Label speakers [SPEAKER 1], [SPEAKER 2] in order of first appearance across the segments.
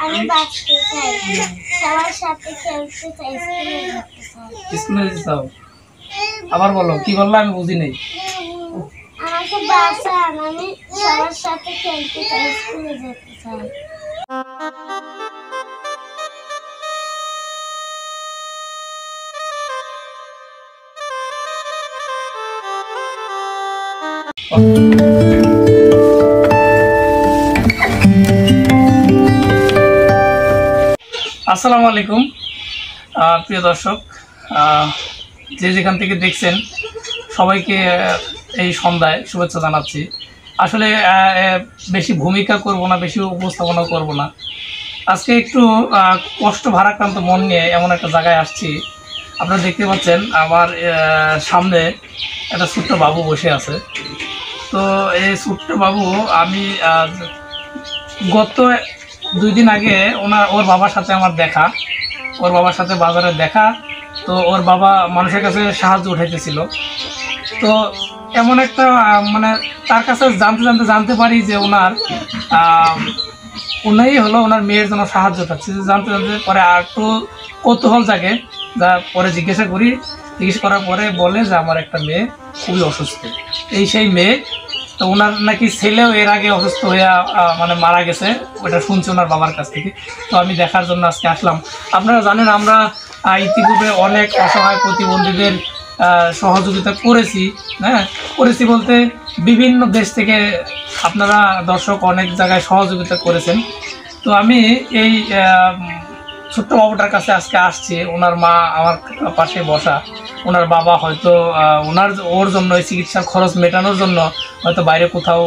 [SPEAKER 1] আমি বাঁচতে চাই, সবার সাথে খেলতে চাই, স্কুলে যেতে চাই।
[SPEAKER 2] স্কুলে যেতে চাও? আবার বলো, কি বললা আমি বুঝি নাই।
[SPEAKER 1] আমাকে বাঁচান, আমি সবার সাথে খেলতে চাই, স্কুলে যেতে চাই।
[SPEAKER 2] আসসালামু আলাইকুম প্রিয় দর্শক, যে যেখান থেকে দেখছেন সবাইকে এই সন্ধ্যায় শুভেচ্ছা জানাচ্ছি। আসলে বেশি ভূমিকা করব না, বেশি উপস্থাপনা করব না। আজকে একটু কষ্ট ভারাক্রান্ত মন নিয়ে এমন একটা জায়গায় আসছি। আপনারা দেখতে পাচ্ছেন আমার সামনে একটা ছোট্ট বাবু বসে আছে। তো এই ছোট্ট বাবু আমি গত 2 দিন আগে ওর বাবার সাথে আমার দেখা, ওর বাবার সাথে বাজারে দেখা। তো ওর বাবা মানুষের কাছে সাহায্য উঠাইতেছিল। তো এমন একটা মানে তার কাছে জানতে পারি যে উনি হলো ওনার মেয়ের জন্য সাহায্য চাচ্ছে। জানতে পরে আর একটু কৌতূহল জাগে, যা পরে জিজ্ঞাসা করার পরে বলে যে আমার একটা মেয়ে খুবই অসুস্থ। সেই মেয়ে, তো ওনার নাকি ছেলেও এর আগে অসুস্থ হয়ে মানে মারা গেছে, ওটা শুনছি ওনার বাবার কাছ থেকে। তো আমি দেখার জন্য আজকে আসলাম। আপনারা জানেন আমরা ইতিপূর্বে অনেক অসহায় প্রতিবন্ধীদের সহযোগিতা করেছি। করেছি বলতে বিভিন্ন দেশ থেকে আপনারা দর্শক অনেক জায়গায় সহযোগিতা করেছেন। তো আমি এই ছোট্ট বাবুটার কাছে আজকে আসছি। ওনার মা আমার পাশে বসা, ওনার বাবা হয়তো ওর জন্য এই চিকিৎসার খরচ মেটানোর জন্য হয়তো বাইরে কোথাও,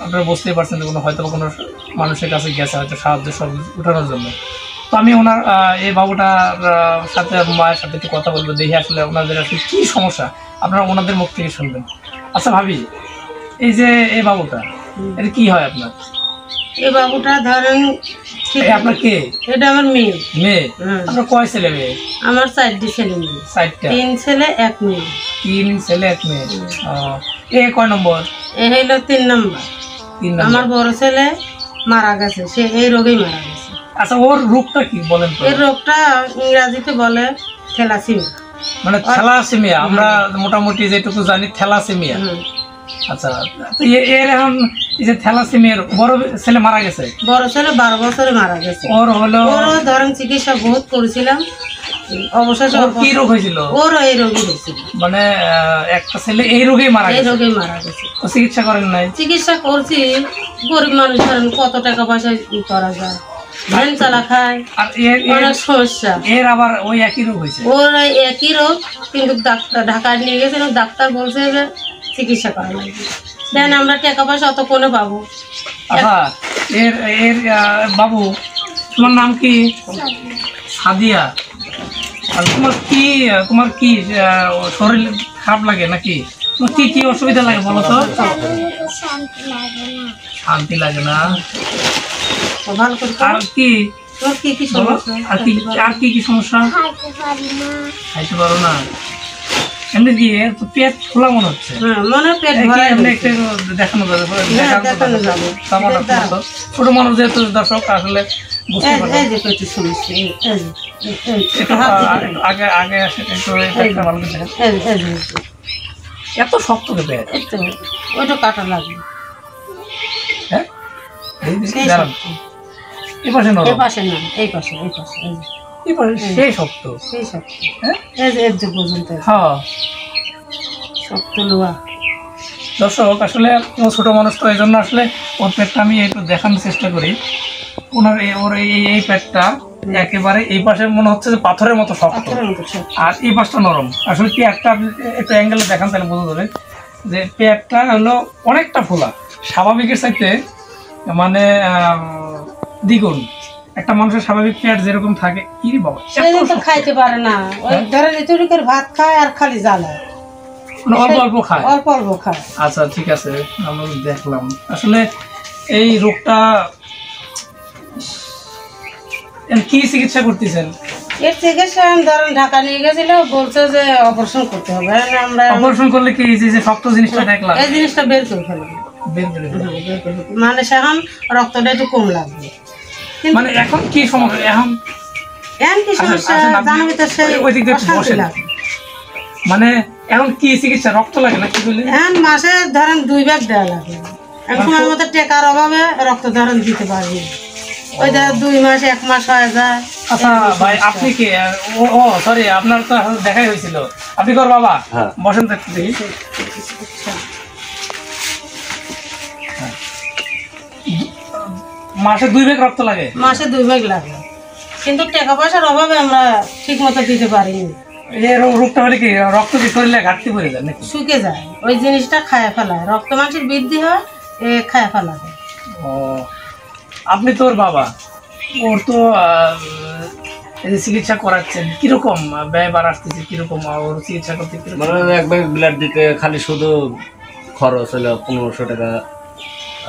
[SPEAKER 2] আপনারা বুঝতেই পারছেন যে হয়তো কোনো মানুষের কাছে গেছে হয়তো সাহায্য সব উঠানোর জন্য। তো আমি এই বাবুটার সাথে মায়ের সাথে একটু কথা বলবো, দেখি আসলে ওনাদের আসলে কী সমস্যা, আপনারা ওনাদের মুখ থেকে শুনবেন। আচ্ছা ভাবি, এই যে এই বাবুটা, এটা কি হয় আপনার?
[SPEAKER 3] এই বাবুটা ধরেন
[SPEAKER 2] আপনার কে?
[SPEAKER 3] এটা আমার মেয়ে।
[SPEAKER 2] মেয়ে? আপনার কয় ছেলে মেয়ে?
[SPEAKER 3] আমার 4টি ছেলে মেয়ে।
[SPEAKER 2] 4টা?
[SPEAKER 3] 3 ছেলে 1 মেয়ে।
[SPEAKER 2] 3 ছেলে 1 মেয়ে। এ কয় নম্বর?
[SPEAKER 3] এ হইল 3 নম্বর। আমার বড় ছেলে মারা গেছে, সে এই রোগেই মারা গেছে।
[SPEAKER 2] আচ্ছা, ওর রোগটা কি বলেন তো?
[SPEAKER 3] এই রোগটা ইংরেজিতে বলে থ্যালাসেমিয়া।
[SPEAKER 2] মানে থ্যালাসেমিয়া, আমরা মোটামুটি যেটুকু জানি থ্যালাসেমিয়া। আচ্ছা, তো এর এখন এই যে থ্যালাসেমিয়ার বড় ছেলে মারা গেছে,
[SPEAKER 3] বড় ছেলে 12 বছরে মারা গেছে।
[SPEAKER 2] ওর
[SPEAKER 3] ধরেন চিকিৎসা বহুত করেছিলাম, অবশেষে
[SPEAKER 2] কি রোগ হয়েছিল?
[SPEAKER 3] ওরও এই রোগই হয়েছিল।
[SPEAKER 2] মানে একটা ছেলে এই রোগেই মারা গেছে?
[SPEAKER 3] এই রোগেই মারা গেছে।
[SPEAKER 2] তো চিকিৎসা করেন নাই?
[SPEAKER 3] চিকিৎসা করছি, গরিব মানুষ কত টাকা পয়সা করা যায়, ভ্যান চালা খায়, আর অনেক সমস্যা।
[SPEAKER 2] এর আবার ওই একই রোগ হয়েছে?
[SPEAKER 3] ওর একই রোগ, কিন্তু ডাক্তার ঢাকায় নিয়ে গেছিল, ডাক্তার বলছে যে চিকিৎসা করা লাগবে। দেন আমরা টাকা পয়সা অত কোনে পাবো?
[SPEAKER 2] আচ্ছা, এর বাবু, তোমার নাম কি? সাদিয়া। আর তোমার কি শরীর খারাপ লাগে নাকি? তোমার কি অসুবিধা লাগে বলো তো? শান্তি লাগে না?
[SPEAKER 3] ভালো করে।
[SPEAKER 2] আর কি
[SPEAKER 3] তোর কি সমস্যা?
[SPEAKER 2] আর কি সমস্যা? খাইতে পারো না? এমনি কি পেট খোলা মনে হচ্ছে?
[SPEAKER 3] মনে পেট
[SPEAKER 2] দেখানো যাবে? ছোট মানুষ যেহেতু দর্শক আসলে বুঝতে পারবে। আগে এত শক্ত পেট,
[SPEAKER 3] ওইটা কাটা লাগবে।
[SPEAKER 2] হ্যাঁ, এই পাশে না, এই পাশে সেই শক্ত,
[SPEAKER 3] শক্ত লোহা।
[SPEAKER 2] দর্শক আসলে ছোট মানুষ তো, এই জন্য আসলে ওর পেটটা আমি একটু দেখানোর চেষ্টা করি। ওর এই পেটটা একেবারে এই পাশে মনে হচ্ছে যে পাথরের মতো শক্ত, আর এই পাশটা নরম। আসলে পেটটা একটু অ্যাঙ্গেলে দেখান, তাহলে বোঝা যাবে যে পেটটা হলো অনেকটা ফোলা, স্বাভাবিকের চাইতে মানে দ্বিগুণ। একটা মানুষের স্বাভাবিক পেট যেরকম থাকে, কি বাবা
[SPEAKER 3] খাইতে পারে না, ওই ধরেন তৈরি করে ভাত খায় আর খালি জ্বালা,
[SPEAKER 2] অল্প খায়। আচ্ছা ঠিক আছে, আমরা দেখলাম আসলে এই রোগটা কি চিকিৎসা করতেছেন?
[SPEAKER 3] এর চিকিৎসা ধরেন ঢাকা নিয়ে গেছিল, বলছে যে অপারেশন করতে হবে। আমরা
[SPEAKER 2] অপারেশন করলে কি যে শক্ত জিনিসটা দেখলাম,
[SPEAKER 3] এই জিনিসটা বের করে ফেলবে, মানে এখন রক্তটা একটু কম লাগবে।
[SPEAKER 2] মানে এখন কি সমস্যা এখন
[SPEAKER 3] এখন কি সমস্যা জানাবি তো সেই
[SPEAKER 2] ওই দিক দিয়ে একটু
[SPEAKER 3] অশান্তি
[SPEAKER 2] বসেন।
[SPEAKER 3] লাগে।
[SPEAKER 2] মানে এখন কি চিকিৎসা রক্ত লাগে না কি বলে
[SPEAKER 3] এখন মাসে ধরেন 2 ব্যাগ দেওয়া লাগে। এখন সময় মতো টাকার অভাবে রক্ত ধরেন দিতে পারবি, ওই যে 2 মাস 1 মাস হয়ে যায়।
[SPEAKER 2] আচ্ছা ভাই আপনি কি ও সরি আপনার তো দেখাই হয়েছিল আপনি কর বাবা বসেন তো একটু দেখি মাসে 2 ব্যাগ রক্ত লাগে
[SPEAKER 3] মাসে 2 ব্যাগ লাগে, কিন্তু টাকা পয়সার অভাবে আমরা ঠিক মতো দিতে পারিনি।
[SPEAKER 2] এই রোগটা হলে কি রক্ত কি শরীরে ঘাটতি পড়ে যায় নাকি
[SPEAKER 3] শুকে যায়, ওই জিনিসটা খায় ফেলায়, রক্ত মাংসের বৃদ্ধি হয়, খায় ফেলায়।
[SPEAKER 2] ও আপনি তোর বাবা ওর তো এই যে চিকিৎসা করাচ্ছেন কিরকম ব্যয়বার আসতেছে কিরকম ওর চিকিৎসা করতে কিরকম
[SPEAKER 4] মানে এক ব্যাগ ব্লাড দিতে খালি শুধু খরচ হলো 1500 টাকা,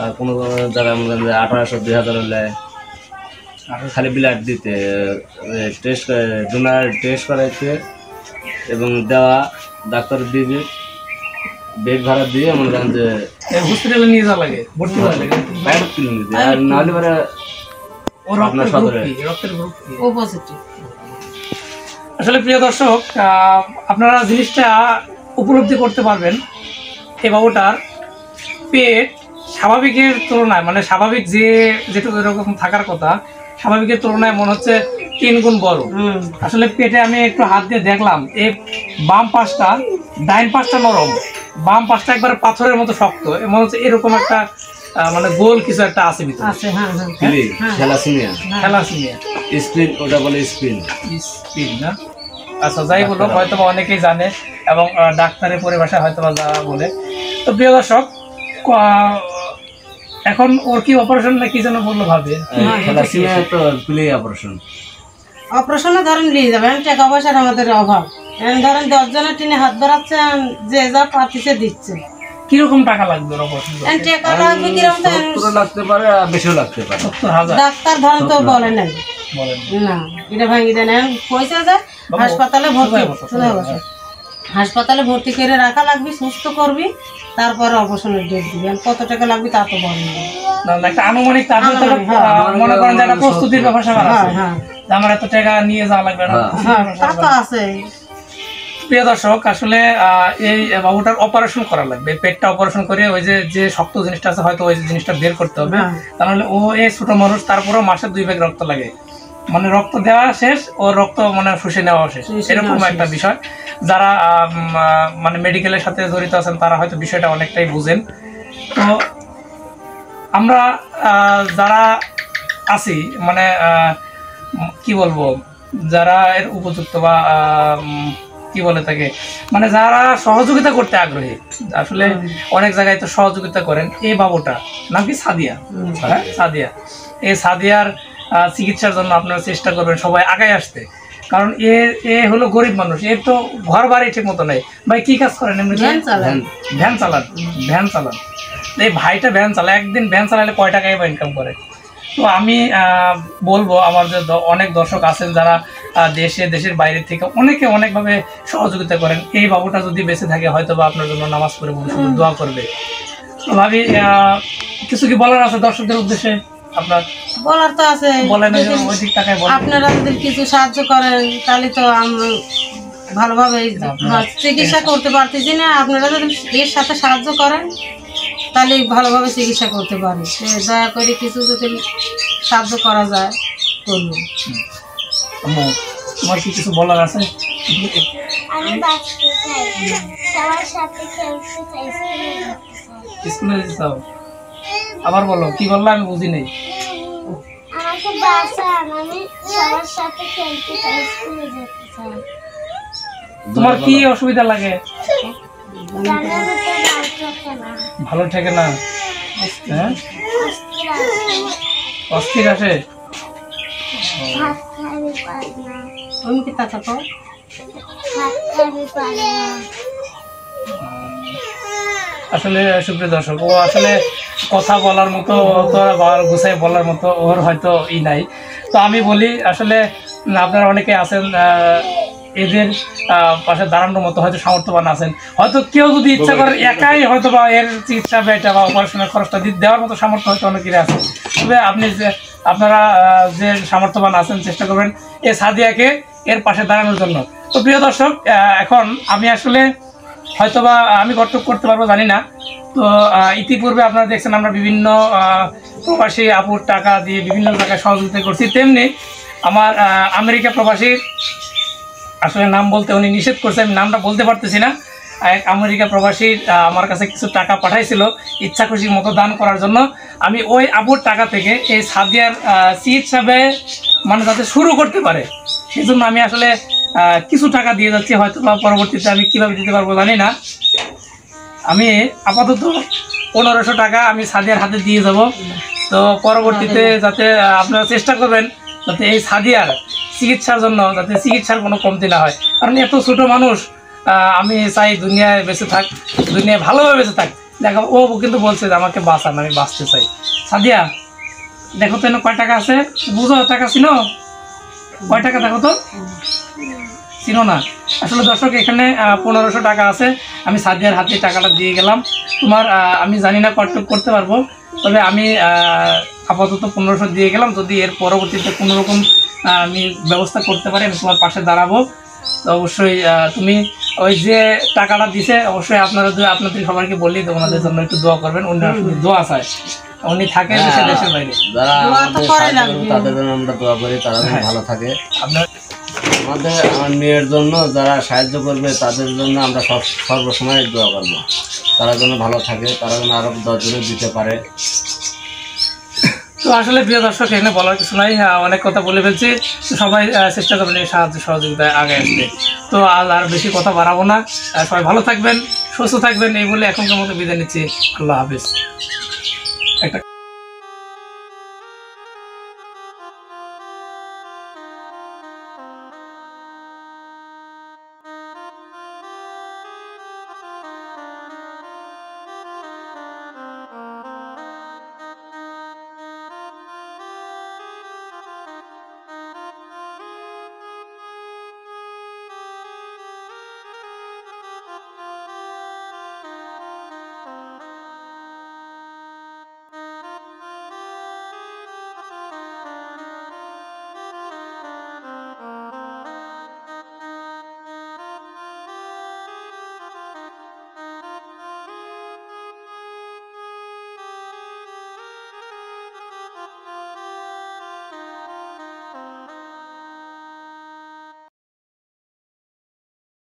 [SPEAKER 4] আর কোনো জায়গায় মনে করেন 1800 2000 হলে খালি ব্লাড দিতে, টেস্ট ডোনার টেস্ট করাইতে এবং দেওয়া, ডাক্তার দিবে, বেড ভাড়া দিয়ে মনে করেন যে
[SPEAKER 2] হসপিটালে নিয়ে যাওয়া লাগে ভর্তি হওয়া লাগে
[SPEAKER 4] প্রাইভেট ক্লিনিক, আর নাহলে পরে
[SPEAKER 2] ও রক্তের গ্রুপ কি রক্তের গ্রুপ কি
[SPEAKER 3] ও পজিটিভ।
[SPEAKER 2] আসলে প্রিয় দর্শক আপনারা জিনিসটা উপলব্ধি করতে পারবেন এই বাবুটার পেট স্বাভাবিকের তুলনায় মানে স্বাভাবিক যেটুকু এরকম থাকার কথা স্বাভাবিকের তুলনায় মনে হচ্ছে 3 গুণ বড়। আসলে পেটে আমি একটু হাত দিয়ে দেখলাম এই বাম পাশটা ডাইন পাশটা নরম, বাম পাশটা একবার পাথরের মতো শক্ত, মনে হচ্ছে এরকম একটা মানে গোল কিছু একটা আছে ভিতরে
[SPEAKER 3] আছে। হ্যাঁ হ্যাঁ
[SPEAKER 4] ক্লি থ্যালাসেমিয়া
[SPEAKER 2] থ্যালাসেমিয়া
[SPEAKER 4] স্পিন, ওটা বলে স্পিন
[SPEAKER 2] স্পিন না। আচ্ছা যাই বলো হয়তো বা অনেকেই জানে এবং ডাক্তারের পরিভাষায় হয়তো বা যা বলে। তো প্রিয় দর্শক এখন ওর কি অপারেশন না কি যেন বললো ভাবে
[SPEAKER 4] থ্যালাসেমিয়া তো প্লে অপারেশন,
[SPEAKER 3] অপারেশনে ধরেন নিয়ে যাবেন, টাকা পয়সার আমাদের অভাব। এখন ধরেন 10 জনের টিনে হাত বাড়াচ্ছেন, যে যা পাতিছে দিচ্ছে।
[SPEAKER 2] কিরকম টাকা লাগবে ওর অপারেশন
[SPEAKER 3] এখন টাকা লাগবে কিরকম,
[SPEAKER 4] 70 লাগতে পারে আর বেশিও লাগতে পারে।
[SPEAKER 2] 70,000
[SPEAKER 3] ডাক্তার ধরেন তো বলে নাই
[SPEAKER 2] বলেন
[SPEAKER 3] না এটা ভাঙি দেন। এখন পয়সা যায় হাসপাতালে ভর্তি, হাসপাতালে ভর্তি করে রাখা লাগবে, সুস্থ করবি, তারপরে অপারেশনের ডেট দিবেন। কত টাকা লাগবে তা তো বলেন
[SPEAKER 2] না একটা আনুমানিক তারপরে তো মনে করেন যে একটা প্রস্তুতির ব্যাপার স্যাপার আছে যে আমার এত টাকা নিয়ে যাওয়া লাগবে না।
[SPEAKER 3] তা তো আছে।
[SPEAKER 2] প্রিয় দর্শক আসলে এই বাবুটার অপারেশন করা লাগবে, পেটটা অপারেশন করে ওই যে শক্ত জিনিসটা আছে হয়তো ওই জিনিসটা বের করতে হবে, তাহলে ও এই ছোট মানুষ তারপরেও মাসে 2 ব্যাগ রক্ত লাগে, মানে রক্ত দেওয়া শেষ ও রক্ত মানে শুষে নেওয়া শেষ, এরকম একটা বিষয়। যারা মানে মেডিকেলের সাথে জড়িত আছেন তারা হয়তো বিষয়টা অনেকটাই বুঝেন। তো আমরা যারা আছি মানে কি বলবো যারা এর উপযুক্ত বা কি বলে থাকে মানে যারা সহযোগিতা করতে আগ্রহী, আসলে অনেক জায়গায় তো সহযোগিতা করেন। এই বাবুটা নাম কি সাদিয়া, হ্যাঁ সাদিয়া, এই সাদিয়ার চিকিৎসার জন্য আপনারা চেষ্টা করবেন সবাই আগায় আসতে, কারণ এ হলো গরিব মানুষ, এর তো ঘর বাড়ি ঠিক মতো নেই। ভাই কি কাজ করেন এমনি? ভ্যান চালান। এই ভাইটা ভ্যান চালায়, একদিন ভ্যান চালালে কয় টাকা ইনকাম করে? তো আমি বলবো আমার যে অনেক দর্শক আছেন যারা দেশের বাইরে থেকে অনেকভাবে সহযোগিতা করেন, এই বাবুটা যদি বেঁচে থাকে হয়তো বা আপনার জন্য নামাজ পড়ে ভবিষ্যতে দোয়া করবে। তো ভাবি কিছু কি বলার আছে দর্শকদের উদ্দেশ্যে? আপনার
[SPEAKER 3] বলার তো আছে, আপনারা যদি কিছু সাহায্য করেন তাহলে তো আমি ভালোভাবে চিকিৎসা করতে পারতেছি না। আপনারা যদি এর সাথে সাহায্য করেন তাহলে ভালোভাবে চিকিৎসা করতে পারি। দয়া করে কিছু যদি সাহায্য করা যায় করবো।
[SPEAKER 2] তোমার কি কিছু বলার আছে?
[SPEAKER 1] আমি বাঁচতে চাই, সবার সাথে খেলতে চাই,
[SPEAKER 2] স্কুলে যেতে চাও? আবার বলো কি বললা, আমি বুঝি নাই।
[SPEAKER 1] আমাকে বাঁচান, আমি সবার সাথে খেলতে চাই, স্কুলে যেতে চাই।
[SPEAKER 2] তোমার কি অসুবিধা লাগে? ভালো ঠেকে না? হ্যাঁ অস্থির আসে।
[SPEAKER 3] আমি কি টাকা পাও?
[SPEAKER 2] আসলে সুপ্রিয় দর্শক ও আসলে কথা বলার মতো তো গুছাই বলার মতো ওর হয়তো নাই। তো আমি বলি আসলে আপনারা অনেকে আছেন এদের পাশে দাঁড়ানোর মতো হয়তো সামর্থ্যবান আছেন, হয়তো কেউ যদি ইচ্ছা করেন একাই হয়তো বা এর চিকিৎসা ব্যয়টা বা অপারেশনের খরচটা দেওয়ার মতো সামর্থ্য হয়তো অনেকেরই আছে। তবে আপনি যে আপনারা যে সামর্থ্যবান আছেন চেষ্টা করবেন এই সাদিয়াকে এর পাশে দাঁড়ানোর জন্য। তো প্রিয় দর্শক, এখন আমি আসলে হয়তোবা আমি কর্তব্য করতে পারবো জানি না। তো ইতিপূর্বে আপনারা দেখছেন আমরা বিভিন্ন প্রবাসী আপুর টাকা দিয়ে বিভিন্ন জায়গায় সহযোগিতা করছি, তেমনি আমার আমেরিকা প্রবাসী, আসলে নাম বলতে উনি নিষেধ করছে, আমি নামটা বলতে পারতেছি না, এক আমেরিকা প্রবাসী আমার কাছে কিছু টাকা পাঠাইছিল ইচ্ছা খুশির মতো দান করার জন্য। আমি ওই আপুর টাকা থেকে এই সাদিয়ার চিকিৎসা ব্যয় মানে যাতে শুরু করতে পারে সেই জন্য আমি আসলে কিছু টাকা দিয়ে যাচ্ছি। হয়তো বা পরবর্তীতে আমি কীভাবে দিতে পারবো জানি না। আমি আপাতত 1500 টাকা আমি সাদিয়ার হাতে দিয়ে যাব। তো পরবর্তীতে যাতে আপনারা চেষ্টা করবেন যাতে এই সাদিয়ার চিকিৎসার জন্য যাতে চিকিৎসার কোনো কমতি না হয়, কারণ এত ছোটো মানুষ, আমি চাই দুনিয়ায় বেঁচে থাক, দুনিয়ায় ভালোভাবে বেঁচে থাক। দেখো ও কিন্তু বলছে যে আমাকে বাঁচান, আমি বাঁচতে চাই। সাদিয়া দেখো তো এনে কয় টাকা আছে, বুঝো টাকা চিনো, কয় টাকা দেখো তো, চিনো না। আসলে দর্শক এখানে 1500 টাকা আছে, আমি সাদিয়ার হাতে টাকাটা দিয়ে গেলাম। তোমার আমি জানি না কতটুকু করতে পারবো, তবে আমি আপাতত 1500 দিয়ে গেলাম। যদি এর পরবর্তীতে কোনো রকম আমি ব্যবস্থা করতে পারি আমি তোমার পাশে দাঁড়াবো। তো অবশ্যই তুমি ওই যে টাকাটা দিছে অবশ্যই আপনাদের সবাইকে বললি তো ওনাদের জন্য একটু দোয়া করবেন। উনি দোয়া চায়, উনি থাকে দেশের বাইরে,
[SPEAKER 4] যারা তাদের জন্য আমরা দোয়া করি, তারা যেন ভালো থাকে। আমার মেয়ের জন্য যারা সাহায্য করবে তাদের জন্য আমরা সর্বসময় দোয়া করবো, তারা যেন ভালো থাকে, তারা যেন আরো 10 জনে দিতে পারে।
[SPEAKER 2] তো আসলে প্রিয় দর্শক এখানে বলার কিছু নাই, অনেক কথা বলে ফেলছি। তো সবাই চেষ্টা করবেন এই সাহায্য সহযোগিতায় আগে আসতে। তো আর বেশি কথা বাড়াবো না, সবাই ভালো থাকবেন, সুস্থ থাকবেন এই বলে এখনকার মতো বিদায় নিচ্ছি। আল্লাহ হাফিজ। একটা